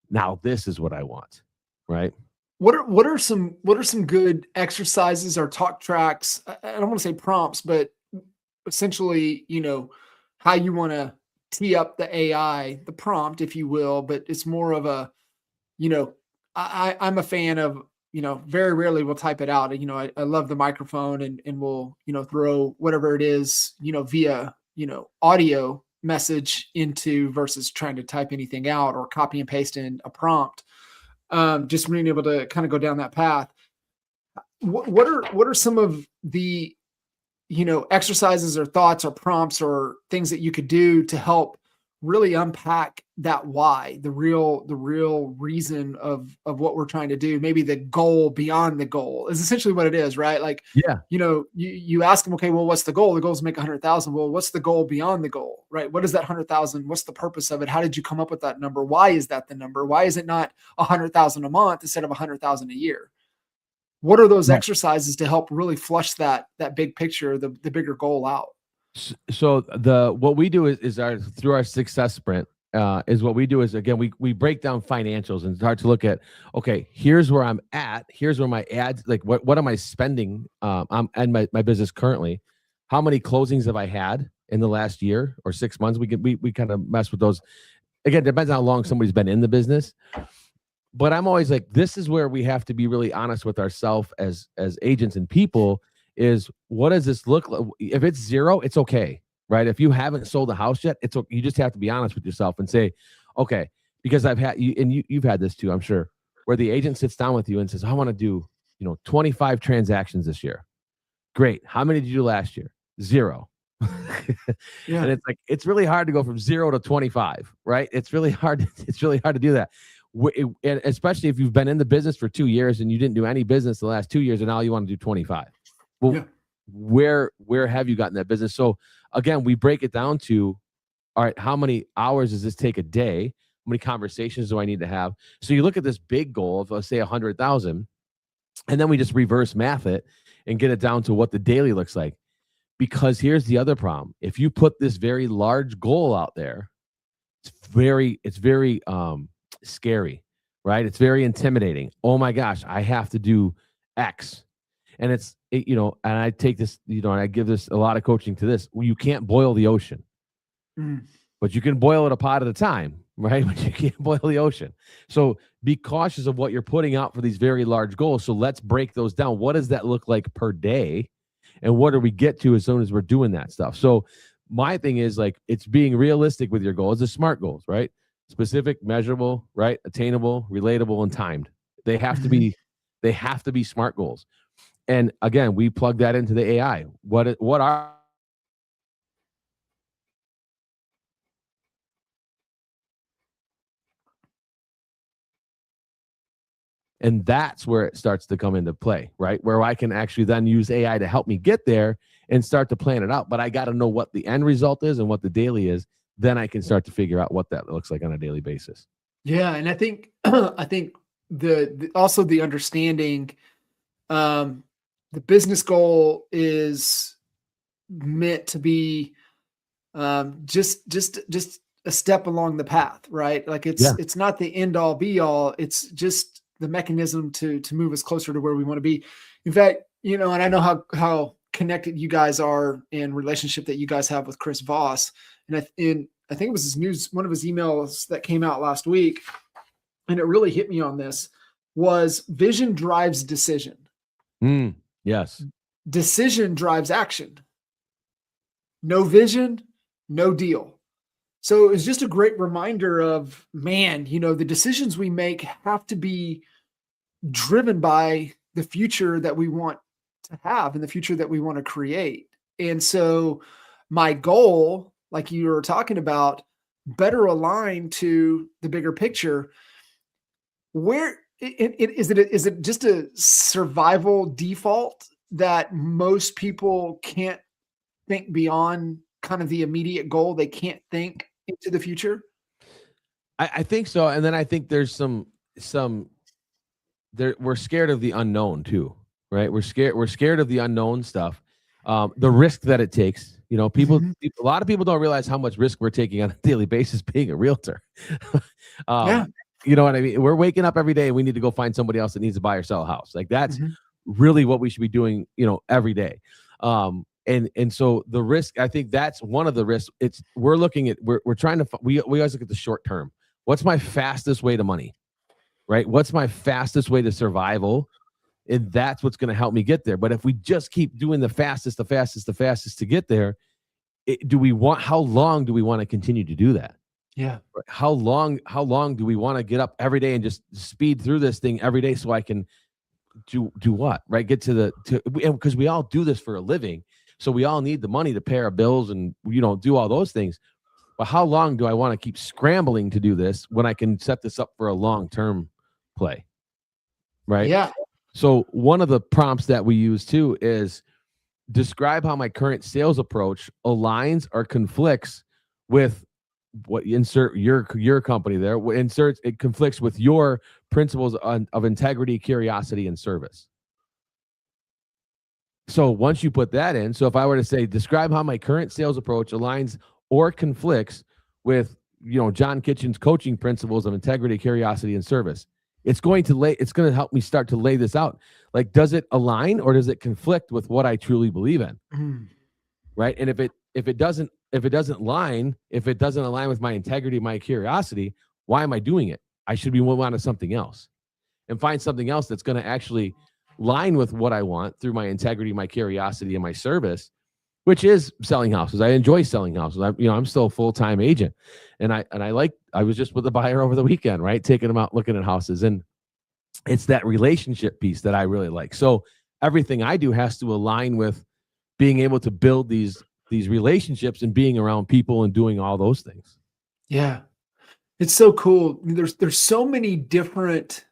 B: now this is what I want, right?
A: What are some good exercises or talk tracks? I don't want to say prompts, but essentially, how you want to tee up the AI, the prompt, if you will. But it's more of a, I'm a fan of, very rarely we'll type it out. I love the microphone, and we'll, throw whatever it is, via, audio message into, versus trying to type anything out or copy and paste in a prompt. Just being able to kind of go down that path. What are some of the, exercises or thoughts or prompts or things that you could do to help really unpack that why, the real reason of what we're trying to do? Maybe the goal beyond the goal is essentially what it is, right? Like,
B: yeah,
A: you ask them, okay, well, what's the goal? The goal is to make 100,000. Well, what's the goal beyond the goal, right? What is that 100,000? What's the purpose of it? How did you come up with that number? Why is that the number? Why is it not 100,000 a month instead of 100,000 a year? What are those exercises to help really flush that big picture, the bigger goal out?
B: So what we do is through our success sprint, is what we do is, again, we break down financials and start to look at, okay, here's where I'm at. Here's where my ads, like what am I spending and my business currently? How many closings have I had in the last year or 6 months? We kind of mess with those. Again, depends on how long somebody's been in the business. But I'm always like, this is where we have to be really honest with ourselves as agents and people, is what does this look like? If it's zero, it's okay, right? If you haven't sold a house yet, you just have to be honest with yourself and say, okay, because I've had you, and you've had this too, I'm sure, where the agent sits down with you and says, I want to do, 25 transactions this year. Great. How many did you do last year? 0.
A: Yeah.
B: And it's like, it's really hard to go from 0 to 25, right? It's really hard to do that. And especially if you've been in the business for 2 years and you didn't do any business the last 2 years, and now you want to do 25. Well,
A: yeah.
B: Where have you gotten that business? So again, we break it down to, all right, how many hours does this take a day? many conversations do I need to have? So you look at this big goal of, let's say, 100,000, and then we just reverse math it and get it down to what the daily looks like. Because here's the other problem: if you put this very large goal out there, it's very scary, right? It's very intimidating. Oh my gosh, I have to do X. And and I take this, and I give this a lot of coaching to this. You can't boil the ocean, but you can boil it a pot at a time, right? But you can't boil the ocean. So be cautious of what you're putting out for these very large goals. So let's break those down. What does that look like per day? And what do we get to as soon as we're doing that stuff? So my thing is, like, it's being realistic with your goals. The SMART goals, right? Specific, measurable, right? Attainable, relatable, and timed. They have to be SMART goals. And again, we plug that into the AI. What are and that's where it starts to come into play, right? Where I can actually then use AI to help me get there and start to plan it out. But I got to know what the end result is and what the daily is. Then I can start to figure out what that looks like on a daily basis.
A: Yeah, and I think also the understanding, the business goal is meant to be just a step along the path, right? Like it's not the end all be all. It's just the mechanism to move us closer to where we want to be. In fact, and I know how connected you guys are in relationship that you guys have with Chris Voss, and I think it was one of his emails that came out last week, and it really hit me on this, was vision drives decision.
B: Yes.
A: Decision drives action. No vision, no deal. So it was just a great reminder of, man, the decisions we make have to be driven by the future that we want to have and the future that we want to create. And so my goal, like you were talking about, better align to the bigger picture. Where is it just a survival default that most people can't think beyond kind of the immediate goal? They can't think into the future?
B: I think so. And then I think there's we're scared of the unknown too, right? We're scared of the unknown stuff. The risk that it takes, people, a lot of people don't realize how much risk we're taking on a daily basis being a realtor.
A: Yeah.
B: You know what I mean? We're waking up every day and we need to go find somebody else that needs to buy or sell a house. Like that's really what we should be doing, every day. And so the risk, I think that's one of the risks. We're trying to, we always look at the short term. What's my fastest way to money, right? What's my fastest way to survival? And that's what's going to help me get there. But if we just keep doing the fastest to get there, how long do we want to continue to do that?
A: Yeah.
B: How long do we want to get up every day and just speed through this thing every day so I can do what, right? Get because we all do this for a living. So we all need the money to pay our bills and, do all those things. But how long do I want to keep scrambling to do this when I can set this up for a long-term play? Right?
A: Yeah.
B: So one of the prompts that we use too is describe how my current sales approach aligns or conflicts with what insert your company there. It conflicts with your principles of integrity, curiosity, and service. So once you put that in, so if I were to say, describe how my current sales approach aligns or conflicts with, John Kitchen's coaching principles of integrity, curiosity, and service, it's going to help me start to lay this out. Like, does it align or does it conflict with what I truly believe in? Right. And if it doesn't align with my integrity, my curiosity, why am I doing it? I should be moving on to something else and find something else that's going to actually line with what I want through my integrity, my curiosity, and my service, which is selling houses. I enjoy selling houses. I'm still a full-time agent, and I was just with a buyer over the weekend, right? Taking them out, looking at houses, and it's that relationship piece that I really like. So everything I do has to align with being able to build these relationships and being around people and doing all those things.
A: Yeah. It's so cool. There's so many different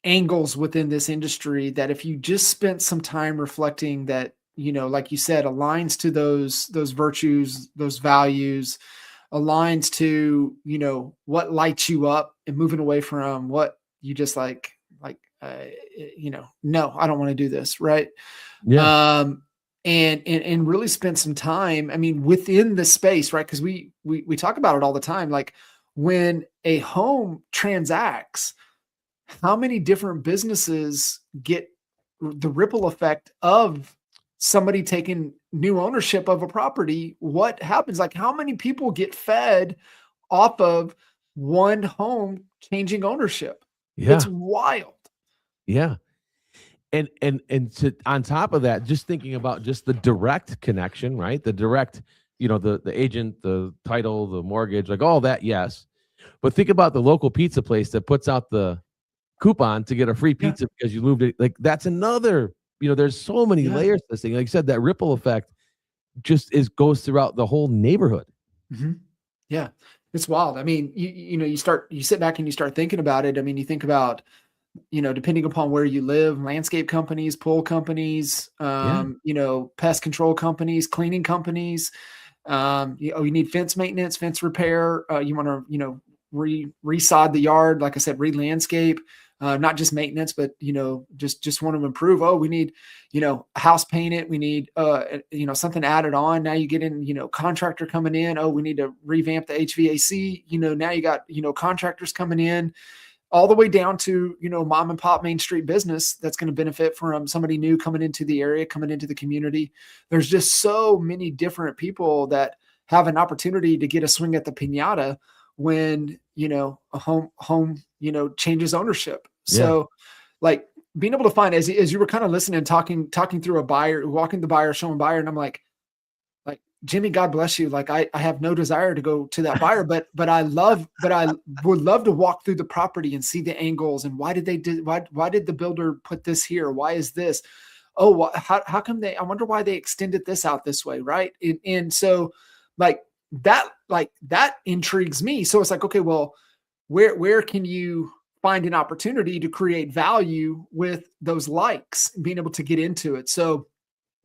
A: angles within this industry that if you just spent some time reflecting that, like you said, aligns to those virtues, those values, aligns to, what lights you up, and moving away from what you just uh, no, I don't want to do this. Right.
B: Yeah.
A: Um, and really spend some time, I mean, within the space, right? Because we talk about it all the time. Like, when a home transacts, how many different businesses get the ripple effect of somebody taking new ownership of a property? What happens? Like, how many people get fed off of one home changing ownership? It's
B: Yeah.
A: wild.
B: Yeah. And on top of that, just thinking about just the direct connection, right? The direct, the agent, the title, the mortgage, like all that, yes. But think about the local pizza place that puts out the coupon to get a free
A: Yeah.
B: pizza because you moved it. Like that's another, there's so many
A: Yeah.
B: layers to this thing. Like you said, that ripple effect just goes throughout the whole neighborhood.
A: Mhm. Yeah. It's wild. I mean, you sit back and you start thinking about it. I mean, you think about, depending upon where you live, landscape companies, pool companies,
B: Yeah.
A: pest control companies, cleaning companies. You need fence maintenance, fence repair. You want to, resod the yard. Like I said, re-landscape, not just maintenance, but, just want to improve. Oh, we need, house painted. We need, something added on. Now you get in, contractor coming in. Oh, we need to revamp the HVAC. Now you got, contractors coming in, all the way down to, mom and pop Main Street business that's going to benefit from somebody new coming into the area, coming into the community. There's just so many different people that have an opportunity to get a swing at the piñata when, a home, changes ownership.
B: Yeah.
A: So, like, being able to find, as you were kind of listening, talking through a buyer, walking the buyer, showing buyer, and I'm like, Jimmy, God bless you. Like, I have no desire to go to that buyer, but I would love to walk through the property and see the angles, and why did the builder put this here? Why is this? Oh, how come I wonder why they extended this out this way. Right. And so, that intrigues me. So it's like, okay, well, where can you find an opportunity to create value with those likes, being able to get into it? So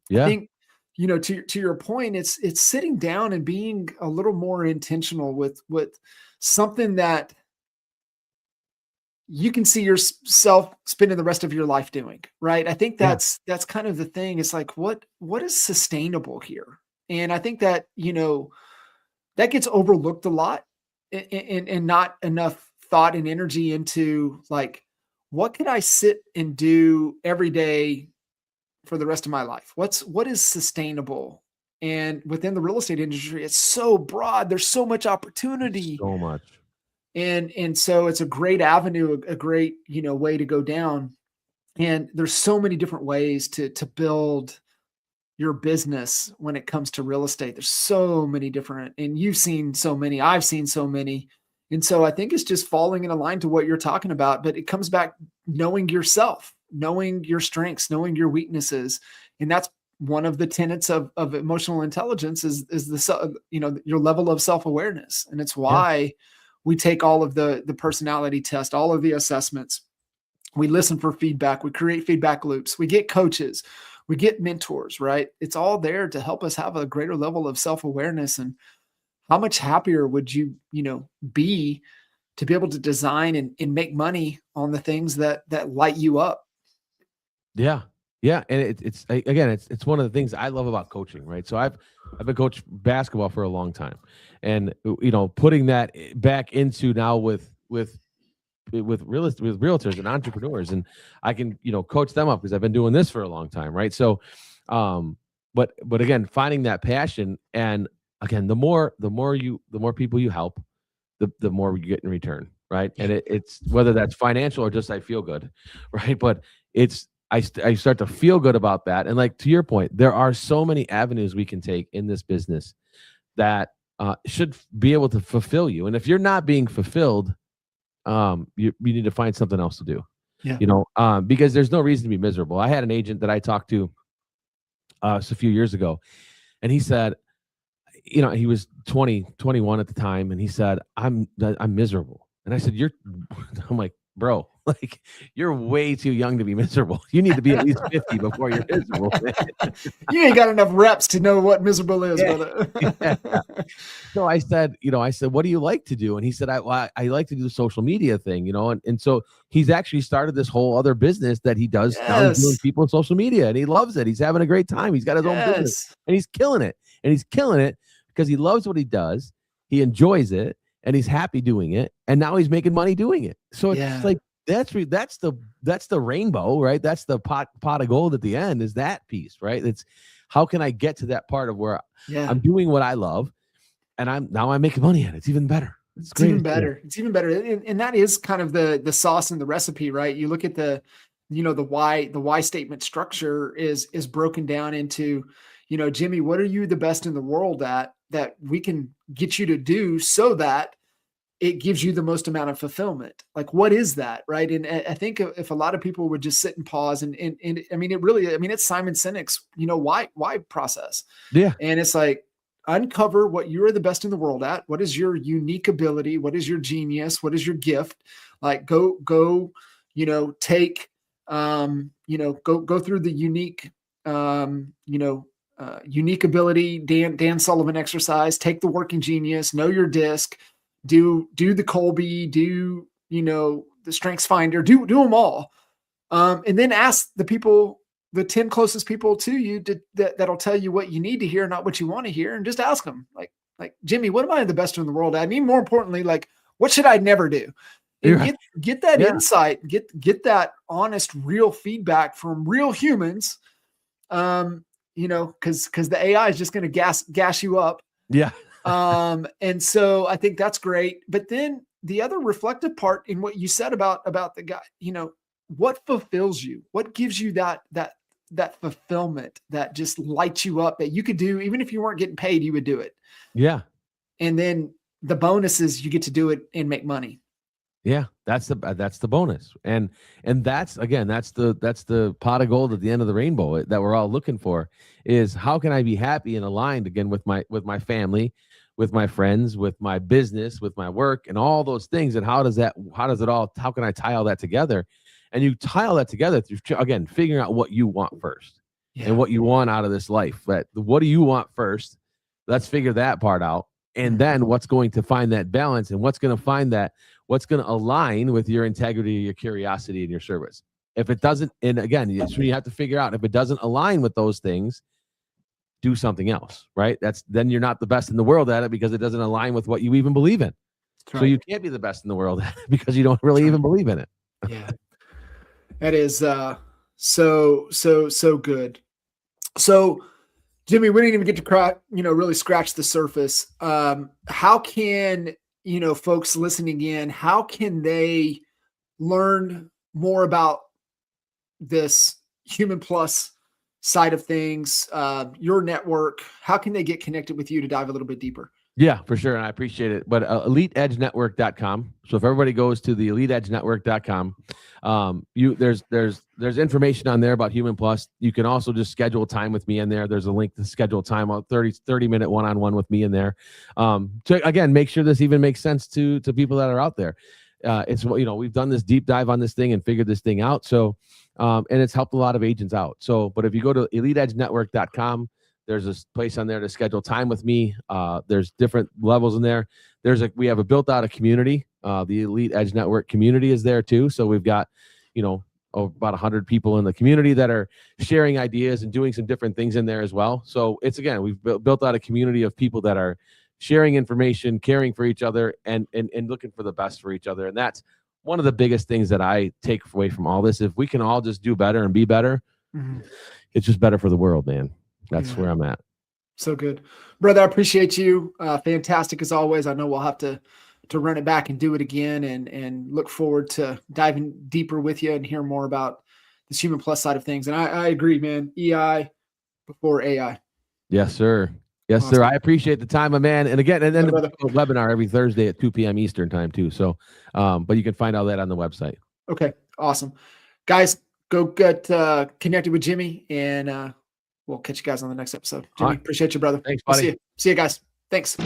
A: I
B: Yeah.
A: think, to your point, it's sitting down and being a little more intentional with something that you can see yourself spending the rest of your life doing, right? I think
B: Yeah.
A: that's kind of the thing. It's like, what is sustainable here? And I think that, that gets overlooked a lot, and not enough thought and energy into, like, what could I sit and do every day for the rest of my life? What is sustainable? And within the real estate industry, it's so broad. There's so much opportunity.
B: So much.
A: And so it's a great avenue, a great, way to go down. And there's so many different ways to build your business when it comes to real estate. There's so many different, and you've seen so many, I've seen so many. And so I think it's just falling in line to what you're talking about, but it comes back knowing yourself, knowing your strengths, knowing your weaknesses. And that's one of the tenets of emotional intelligence is your level of self-awareness. And it's
B: Yeah.
A: why we take all of the personality test, all of the assessments. We listen for feedback. We create feedback loops. We get coaches. We get mentors, right? It's all there to help us have a greater level of self-awareness. And how much happier would you, be to be able to design and make money on the things that light you up?
B: Yeah. Yeah. And again, it's one of the things I love about coaching, right? So I've been coaching basketball for a long time, and putting that back into now with realtors and entrepreneurs, and I can coach them up because I've been doing this for a long time, right? So um but again, finding that passion, and again, the more people you help, the more you get in return, right?
A: Yeah.
B: And it's whether that's financial or just I feel good, right? But it's I start to feel good about that. And like to your point, there are so many avenues we can take in this business that should be able to fulfill you. And if you're not being fulfilled, you need to find something else to do.
A: Yeah.
B: Because there's no reason to be miserable. I had an agent that I talked to just a few years ago, and he said, he was 20, 21 at the time, and he said, I'm miserable. And I said, I'm like, bro, Like, you're way too young to be miserable. You need to be at least 50 before you're miserable, man.
A: You ain't got enough reps to know what miserable is,
B: Yeah.
A: brother.
B: Yeah. So I said, what do you like to do? And he said, I like to do the social media thing, and so he's actually started this whole other business that he does. Now he's doing
A: Yes.
B: people on social media and he loves it. He's having a great time. He's got his own business
A: Yes.
B: and he's killing it. And he's killing it because he loves what he does. He enjoys it and he's happy doing it. And now he's making money doing it. So it's
A: Yeah.
B: like, that's the rainbow, right? That's the pot of gold at the end, is that piece, right? It's how can I get to that part of where
A: Yeah.
B: I'm doing what I love and I'm making money at it. It's even better.
A: It's even better. It's even better. And that is kind of the sauce in the recipe, right? You look at the why statement structure is broken down into, Jimmy, what are you the best in the world at that we can get you to do so that it gives you the most amount of fulfillment? Like, what is that? Right. And I think if a lot of people would just sit and pause and I mean, it's Simon Sinek's, why process.
B: Yeah.
A: And it's like, uncover what you are the best in the world at. What is your unique ability? What is your genius? What is your gift? Like go, take, go through the unique, unique ability, Dan Sullivan exercise, take the working genius, know your disc, do the Colby, do, the strengths finder, do them all. And then ask the people, the 10 closest people to you that'll tell you what you need to hear, not what you want to hear. And just ask them like, Jimmy, what am I the best in the world at? I mean, more importantly, like, what should I never do? And get that insight, get that honest, real feedback from real humans. Cause the AI is just going to gas you up.
B: Yeah.
A: And so I think that's great. But then the other reflective part in what you said about the guy, what fulfills you? What gives you that fulfillment that just lights you up, that you could do, even if you weren't getting paid, you would do it.
B: Yeah.
A: And then the bonus is you get to do it and make money.
B: Yeah. That's the bonus. And that's the pot of gold at the end of the rainbow that we're all looking for, is how can I be happy and aligned again with my family, with my friends, with my business, with my work and all those things. And how can I tie all that together? And you tie all that together through, again, figuring out what you want first and what you want out of this life. But what do you want first? Let's figure that part out. And then what's going to find that balance, and what's going to align with your integrity, your curiosity, and your service. If it doesn't, and again, it's when you have to figure out if it doesn't align with those things, do something else, right? Then you're not the best in the world at it because it doesn't align with what you even believe in. Right. So you can't be the best in the world at it because you don't really even believe in it.
A: Yeah. That is so good. So, Jimmy, we didn't even get to really scratch the surface. How can, folks listening in, how can they learn more about this Human Plus side of things, your network? How can they get connected with you to dive a little bit deeper?
B: Yeah, for sure. And I appreciate it. But EliteEdgeNetwork.com. So if everybody goes to the EliteEdgeNetwork.com, there's information on there about Human Plus. You can also just schedule time with me in there. There's a link to schedule time, 30-minute one-on-one with me in there. To again, make sure this even makes sense to people that are out there. We've done this deep dive on this thing and figured this thing out. So, and it's helped a lot of agents out. So, but if you go to EliteEdgeNetwork.com, there's a place on there to schedule time with me. There's different levels in there. We have a built out a community. The Elite Edge Network community is there too. So we've got, about 100 people in the community that are sharing ideas and doing some different things in there as well. So we've built out a community of people that are sharing information, caring for each other, and looking for the best for each other. And that's one of the biggest things that I take away from all this. If we can all just do better and be better, it's just better for the world, man. That's where I'm at.
A: So good, brother. I appreciate you. Fantastic as always. I know we'll have to run it back and do it again, and look forward to diving deeper with you and hear more about this Human Plus side of things. And I agree, man. EI before AI.
B: Yes, sir. Yes, awesome. Sir. I appreciate the time, my man. And again, and then the webinar every Thursday at 2 p.m. Eastern time too. So, but you can find all that on the website.
A: Okay. Awesome. Guys, go get connected with Jimmy, and we'll catch you guys on the next episode. Jimmy, appreciate you, brother.
B: Thanks, buddy.
A: See you guys. Thanks.